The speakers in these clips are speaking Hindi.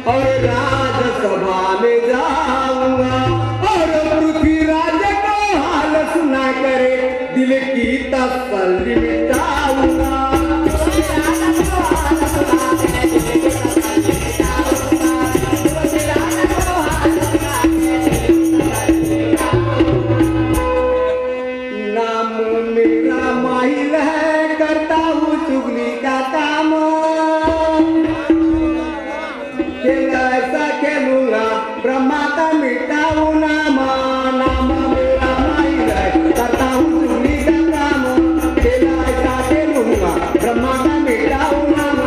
और राज्यसभा में जाऊंगा और पृथ्वीराज को हाल सुना करे दिल की तसल्ली मिटाऊंगा। नाम मेरा माहिल है, करता हूँ चुगली का काम, खेल ऐसा खेलूंगा ब्रह्मा का मिटाऊं नाम। नाम मेरा माहिल है, करता हूँ चुगली का काम, खेल ऐसा खेलूंगा ब्रह्मा का मिटाऊं नाम।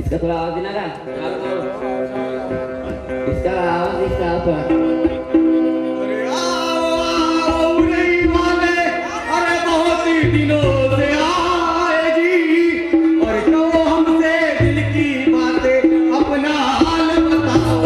इसका थोड़ा आवाज देना था, इसका आवाज इसका apa? अरे बहुत ही दिनों से आए जी, और कहो हमसे दिल की बातें, अपना हाल बताओ।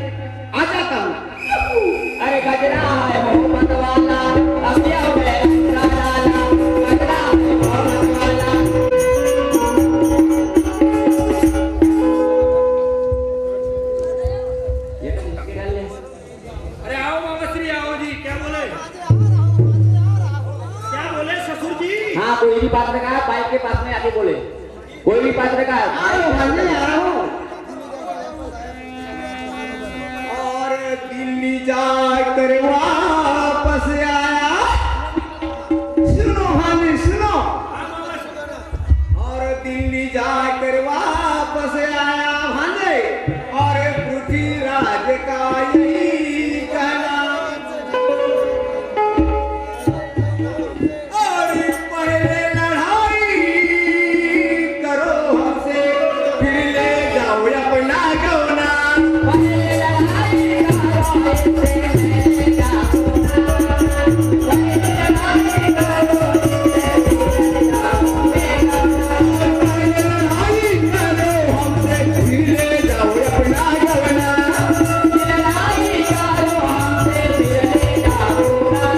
आ जाता हूँ। अरे गजरा है मोहब्बत वाला, अब क्या हो गया दूसरा डाला, गजरा है मोहब्बत वाला। ये तो मुश्किल है। अरे आओ मामा श्री आओ जी, क्या बोले ससुर जी? हाँ, कोई भी पात्र का बाइक के पास में आके बोले, कोई भी पात्र का आओ भांजे आओ। और दिल्ली जाकर वापस आया। सुनो भांजे सुनो। और दिल्ली जाकर वापस आया भांजे। और पृथ्वीराज का यही कहना। और पहले लड़ाई करो हमसे, फिर ले जाओ अपना गौना। पहले लड़ाई करो हमसे, ले जाओ ना। पहले लड़ाई करो हमसे, ले जाओ ना। पहले लड़ाई करो हमसे, फिर ले जाओ अपना गौना। लड़ाई करो हमसे, फिर ले जाओ ना।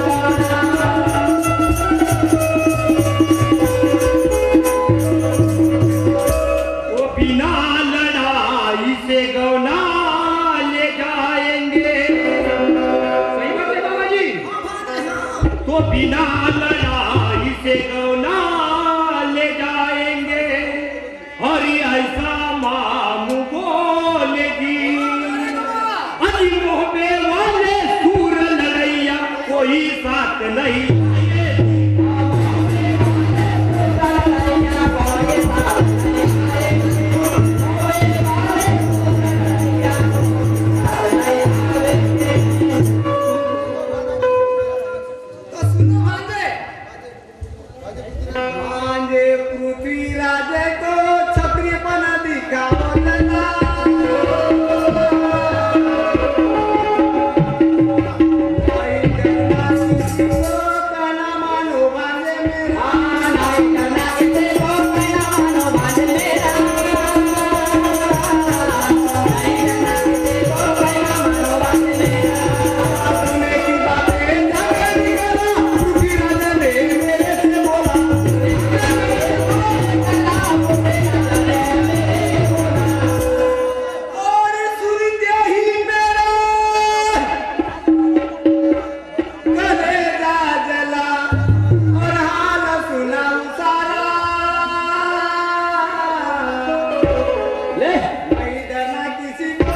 वो बिना लड़ाई से गौना ले जाएंगे। सही बात है बाबा जी। तो बिना लड़ाई से गौना ले जाएंगे। और ऐसा मामू बोलेगी, अजी मोहबे वाले सूर लड़ैया कोई साथ नहीं। तो सुनो भांजे। भांजे पृथ्वीराज को छत्रीपना दिखाओ लगा। नहीं करना किसी को कहना मानो भांजे मेरा। नहीं करना किसी को कहना मानो भांजे मेरा। नहीं करना किसी को कहना मानो भांजे मेरा। अपने की बातें जाकर निकाला। पृथ्वीराज ने मेरे से बोला। और सूर्य ही मेरा कलेजा जला। और हाल सुनाऊं सारा। ले नहीं डरना किसी को।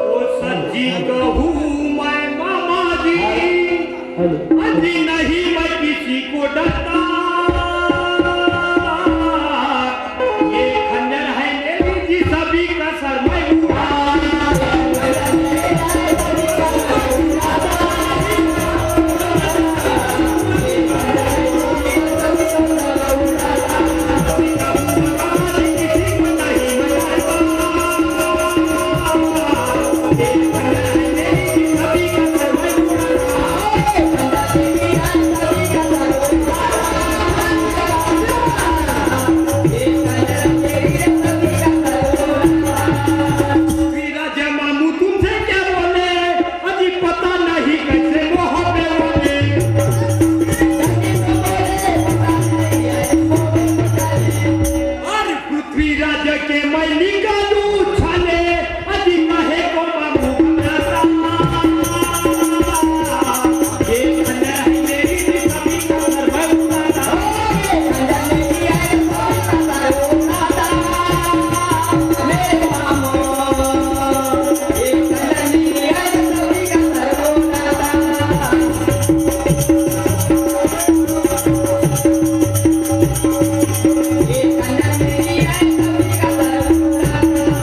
ओ सच्ची कहूँ मैं मामा जी, अजी नहीं मैं किसी को डरता। ये खंजर है मेरी जी, सभी का सर मैं उड़ा। किसी को नहीं मैं डरता। ये खंजर है मेरी जी, सभी का सर मैं उड़ा। विराज मामू तुमसे क्या बोले, अजी पता नहीं कैसे मोहब्बे वाले। और पृथ्वीराज के मैं निकालूं छाले, अजी काहे को मामू बनाता। ये खंजर है मेरी जी, सभी का सर मैं उड़ाता। Yeah.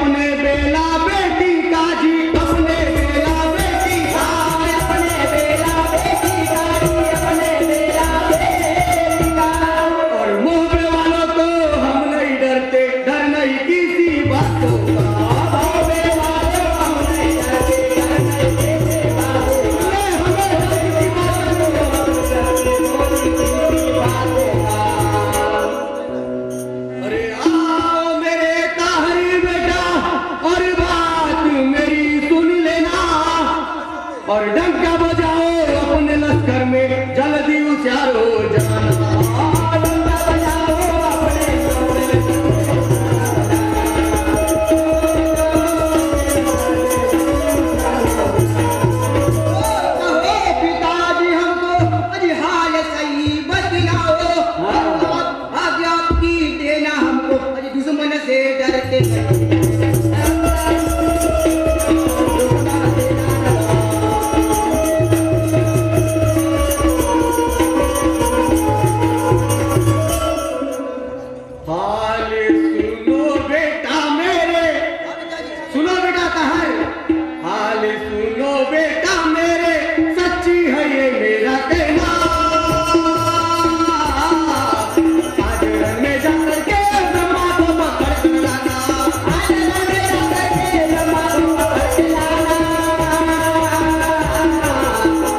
अपने बेला बेटी का जी, अपने बेला बेटी का, अपने बेला बेटी का जी, अपने बेला बेटी का। और मोहब्बे वालों को हम नहीं डरते, डर नहीं किसी बातों का। मोहब्बे वालों हम नहीं डरते, डर नहीं किसी बातों का। हमें डर किसी बातों का। अरे आओ मेरे ताहरी बेटा, और बात मेरी सुन लेना, और डंका बजाओ अपने लश्कर में, जल्दी उचारो जाना। डंका बजाओ अपने पिताजी हमको अजी हाल सही बतलाओ, आज्ञा आपकी देना हमको, अजी दुश्मन से डरते हाल सुनो बेटा मेरे, सुनो बेटा कहर, हाल सुनो बेटा मेरे, सच्ची है ये मेरा कहना। आज रन में जाकर के ब्रह्मा को पकड़ के लाना, आज रन में जाकर के ब्रह्मा को पकड़ के लाना।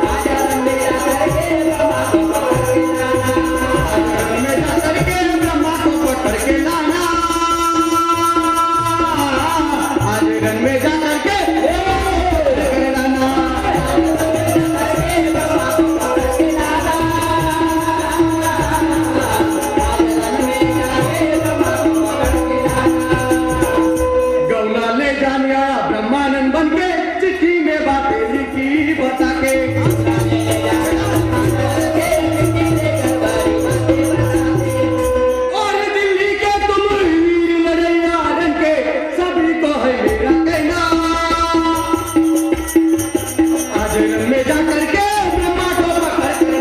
आज रन में जाकर के ब्रह्मा को पकड़ के लाना। रन में जाकर के ब्रह्मा को पकड़ के लाना। आज रन में जाकर के लाना। गौना ले जाने आया ब्रह्मानंद बन के, चिट्ठी में बातें लिखी बता के। और दिल्ली के तुम वीर लड़ैया रंग के, सभी को है मेरा कहना। आज रन में जाकर के ब्रह्मा को पकड़ के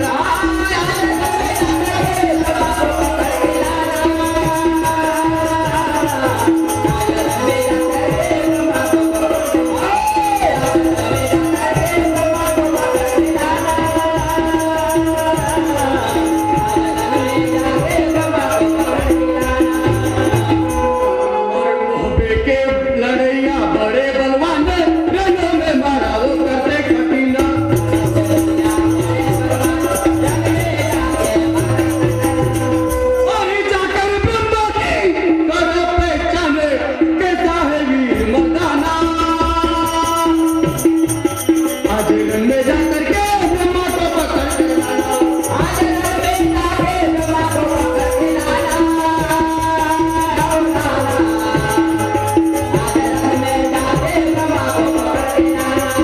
और मोहब्बे के लड़ैया बड़े बलवान, रनों में मारा वो करते कठिना। और जाकर ब्रह्मा की करो पहचान, कैसा है वीर मर्दाना। आज रन में जाकर के ब्रह्मा को पकड़ के लाना। आज रन में जाके ब्रह्मा को पकड़ के लाना। आज रन में जाके ब्रह्मा को पकड़ के लाना।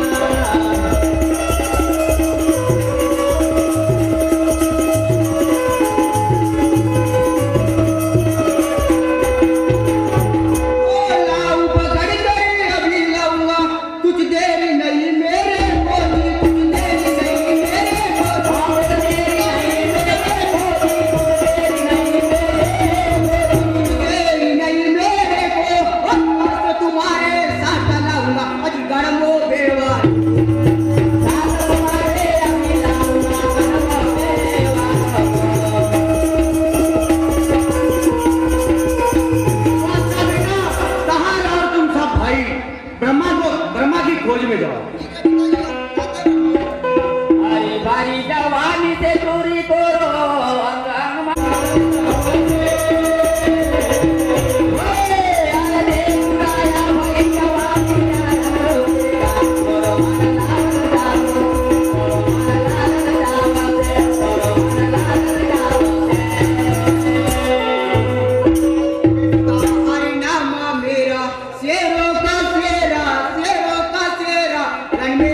लाऊ पकड़ कर अभी लाऊंगा, कुछ देर नहीं मेरे कोई, कुछ देर नहीं मेरे कोई, देर नहीं मेरे को, और तुम्हारे साथ लाऊंगा अजी गड़मो बेवार। सहारा और तुम सब भाई ब्रह्मा की खोज में जाओ। हरी भारी जवानी से चोरी तोरो अंग अंग हरिनामा मेरा शेरों का शेरा, शेरों का शेरा, रण में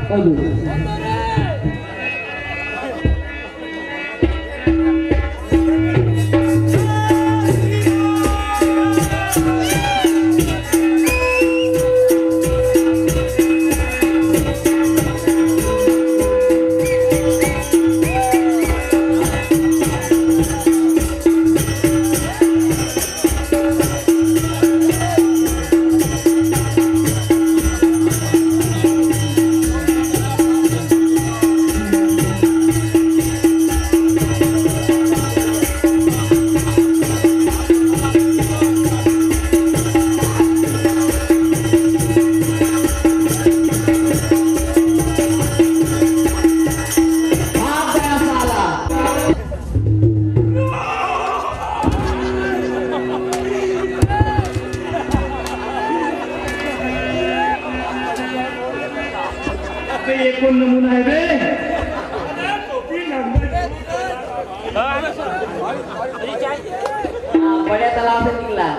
कोण नमुना आहे बे बड्या तलाव से निकला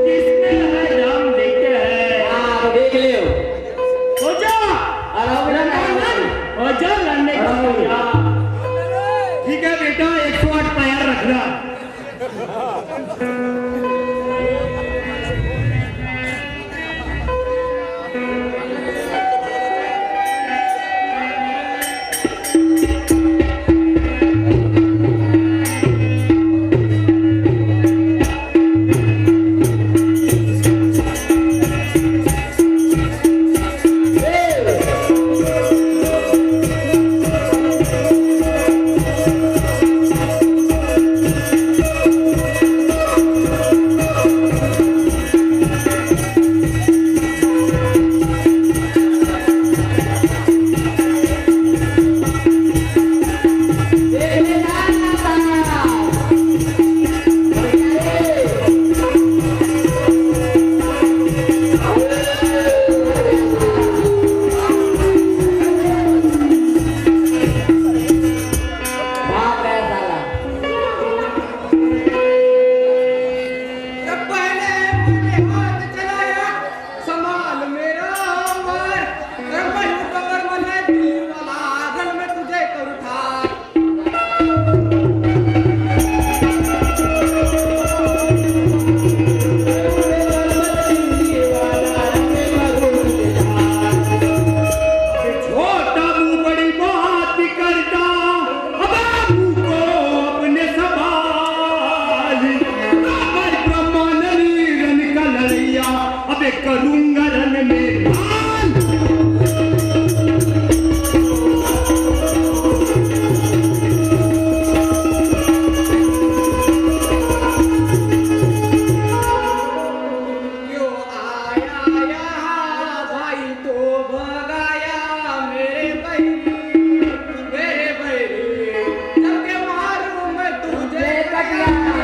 किसने है नाम लिखे है हाँ तो देख लियो हो जा और अब ना हो जा लड़ने का भैया ठीक है बेटा 108 तैयार रखना करूंगा रन में क्यों आया यहाँ भाई तो भगाया मेरे बैरी जब के मारूं मैं तुझे कटिया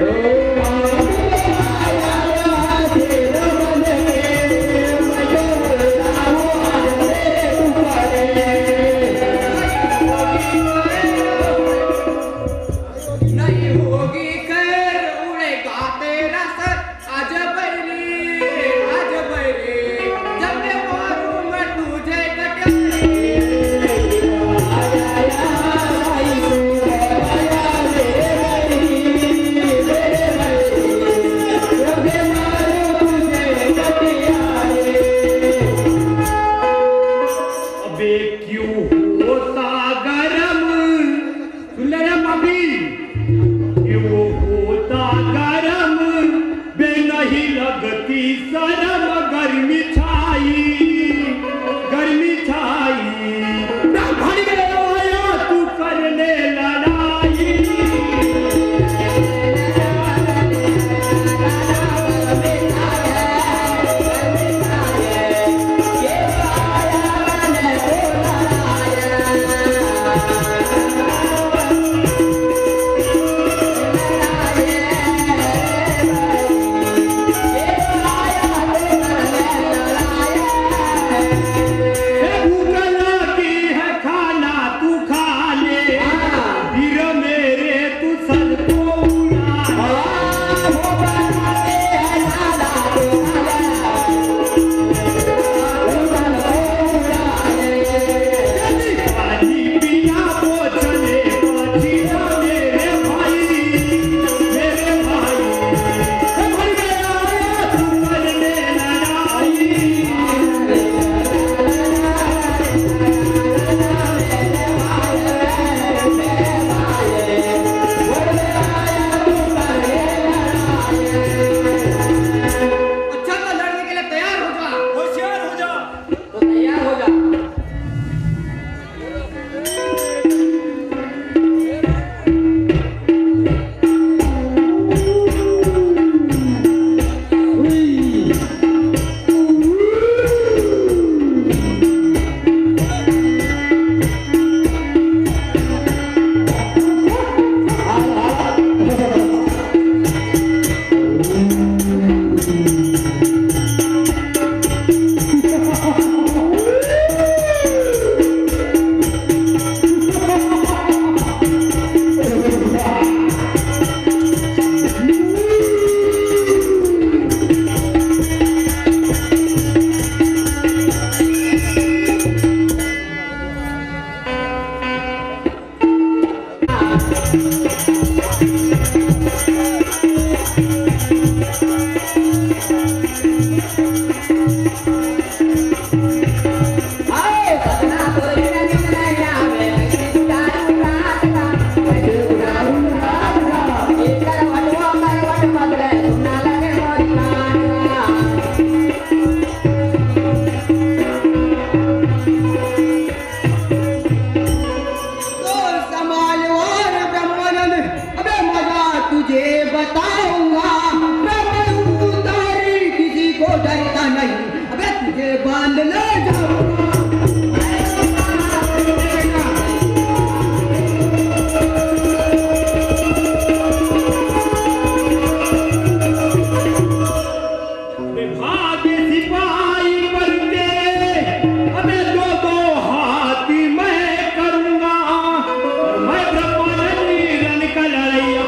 Yeah. भाग्य सिपाही बनते अबे दो दो हाथी मैं करूंगा और मैं ब्रह्मांडी रण का लड़ैया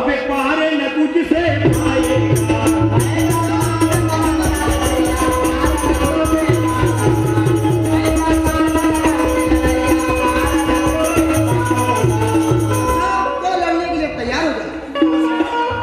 अबे पार न तुझसे पाएगा तो लड़ने के लिए तैयार हो जाए।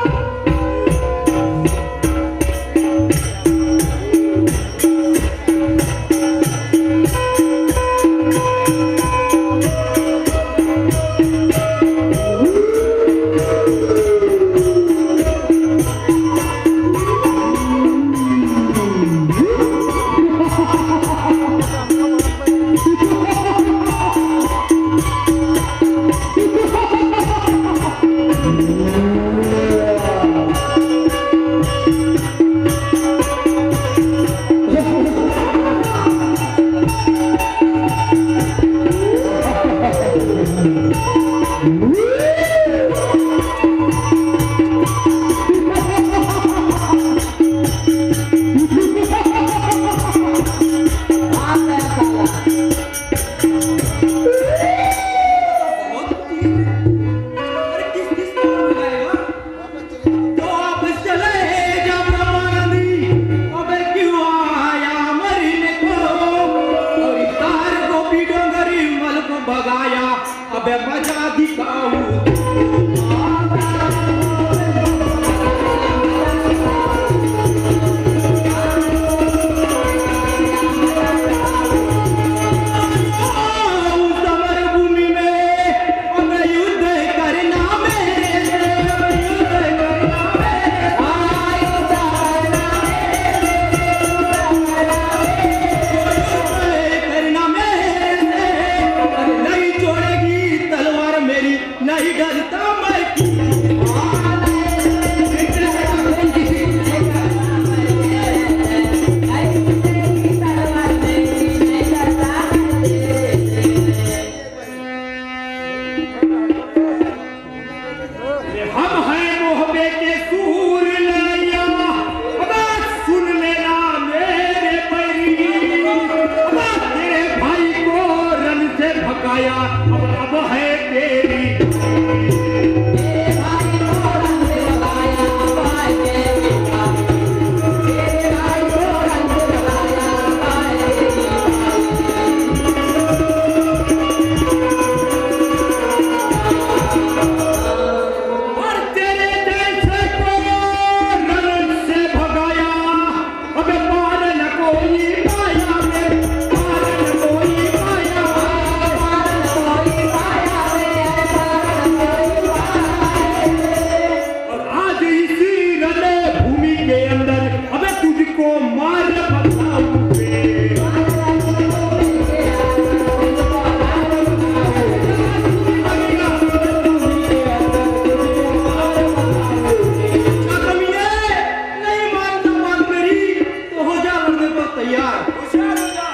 तो अब चले जा ब्रह्मानंदी अबे क्यों आया मरने को और इस तार को भी डोंगरी मल को भगाया अबे बजा दिखाऊं उस समर भूमि में अबे युद्ध करना मेरे से अबे युद्ध करना करना मेरे से अरे नहीं छोड़ेगी तलवार मेरी नहीं डरता मैं हम हैं मोहब्बे के सूर लैया अबे सुन लेना मेरे बैरी अबे तेरे भाई को रन से भगाया अब है तेरी और तेरे जैसे को रन से भगाया अबे पार न कोई पाया रे पार न कोई पाया और आज इसी रण भूमि के अंदर अबे तुझको मार बताऊं नहीं मानता बात मेरी तो हो जा लड़ने को तैयार होशियार हो जा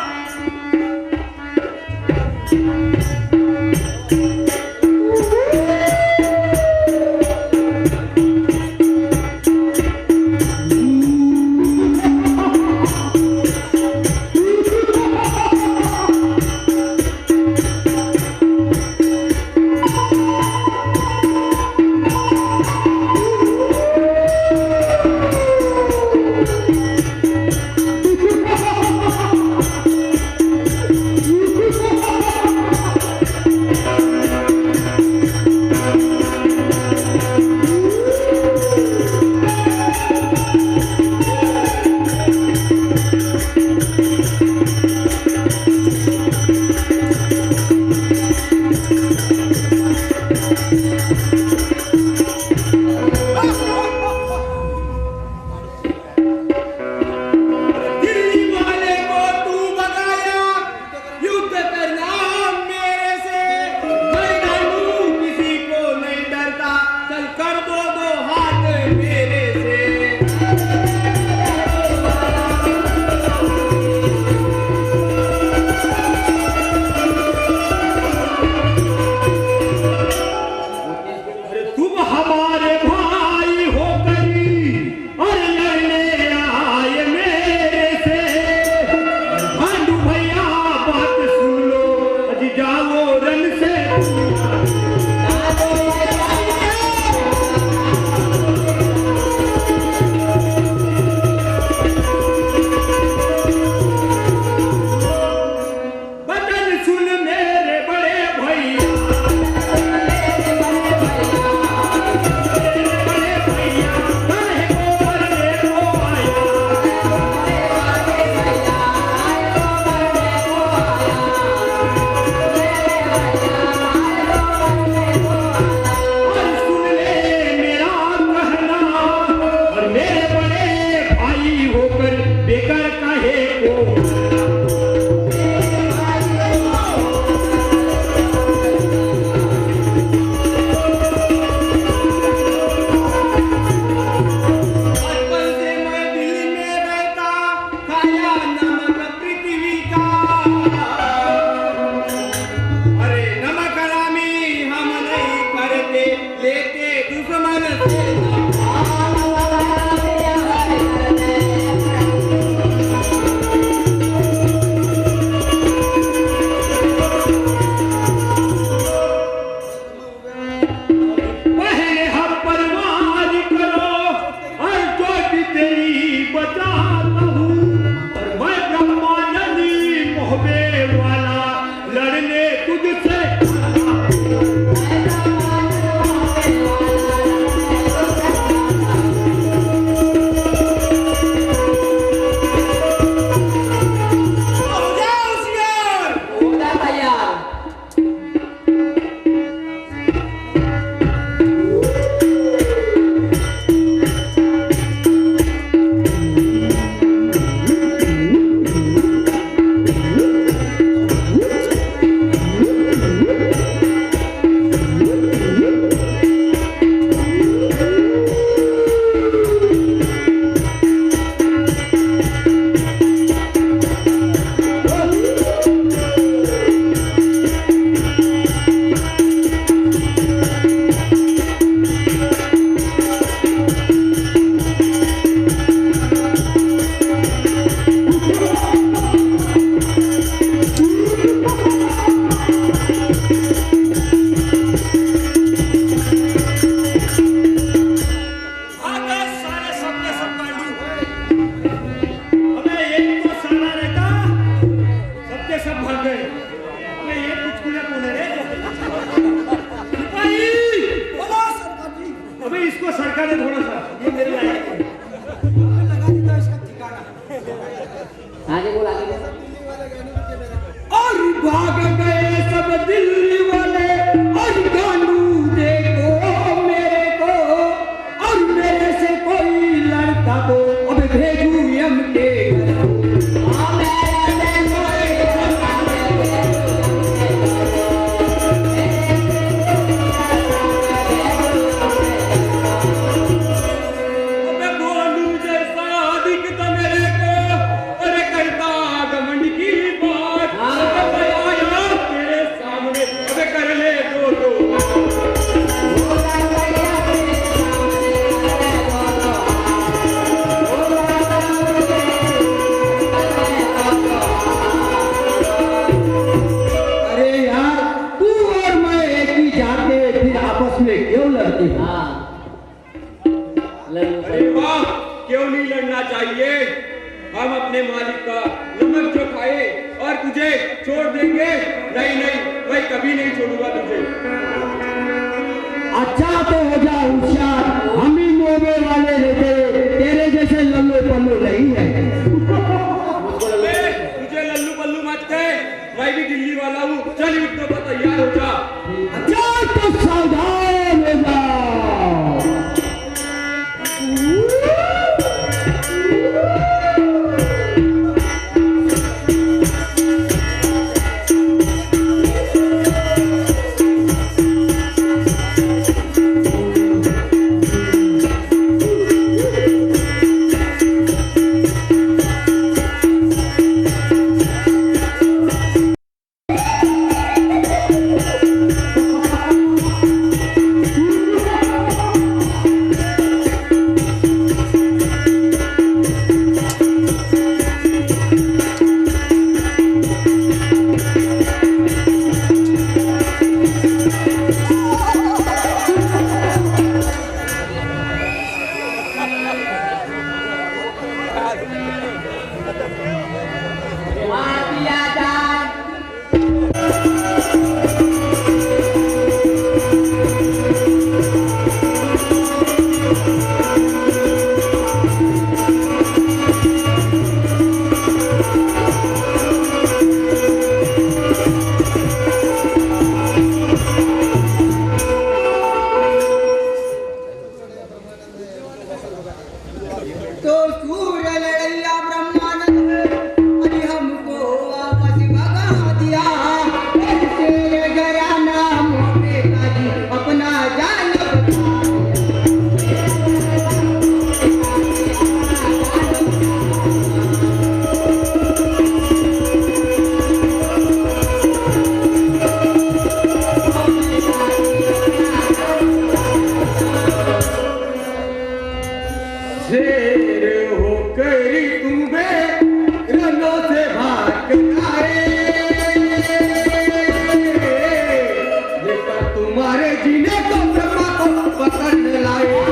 अबे इसको सरका दे थोड़ा सा, ये मेरे लायक है। आगे बोल आगे बोल। और भाग गए सब दिल्ली वाले और गानू देखो मेरे को और मेरे से कोई लड़का तो अब भेजू यम के अबे गोलू जैसा दिखता मेरे को, अरे करता घमंड की बात। अबे आया तेरे सामने, अबे कर ले दो। अरे यार तू और मैं एक ही जाते फिर आपस में क्यों लड़ते हैं? हाँ लल्लू अरे वाह, क्यों नहीं लड़ना चाहिए। हम अपने मालिक का नमक जो खाए और तुझे छोड़ देंगे, नहीं नहीं, मैं कभी नहीं छोड़ूंगा तुझे। अच्छा तो हो जा होशियार, हम ही मोबे वाले रहते तेरे जैसे लल्लू पल्लू नहीं है। अबे, तुझे लल्लू पल्लू मत कहे, मैं भी दिल्ली वाला हूँ। चल युद्ध पर तैयार हो जा। अच्छा तो सावधान हो जा। तो सूर्य लड़ैया ब्रह्मानंद अरे हमको वापस भगा दिया। तेरे घराना मोटे का जी अपना जान शेर होकर तुम्हें रंगों से भाग आए, लेकर तुम्हारे जीने को ब्रह्मा को पकड़ लाए।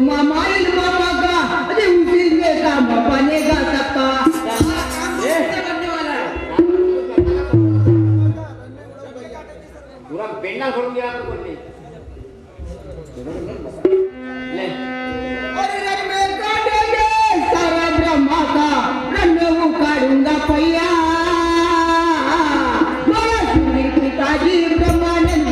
मामाईल मामा का अरे उसी के काम बनेगा सबका पुरा पेंडाल भरून गेला तर कोणी ले अरे रण में काटेंगे सारा ब्रह्मा का रण में उखाड़ूंगा पैया बोला सुनी पिताजी ब्रह्मानंद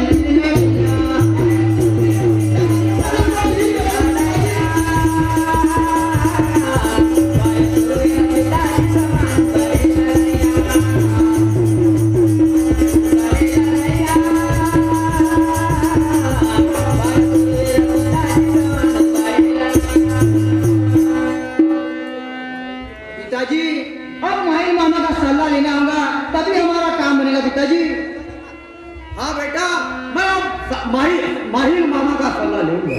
पिताजी अब माहिर मामा का सलाह लेना होगा तभी हमारा काम बनेगा पिताजी। हाँ बेटा, मैं अब माहिर मामा का सलाह लूंगा।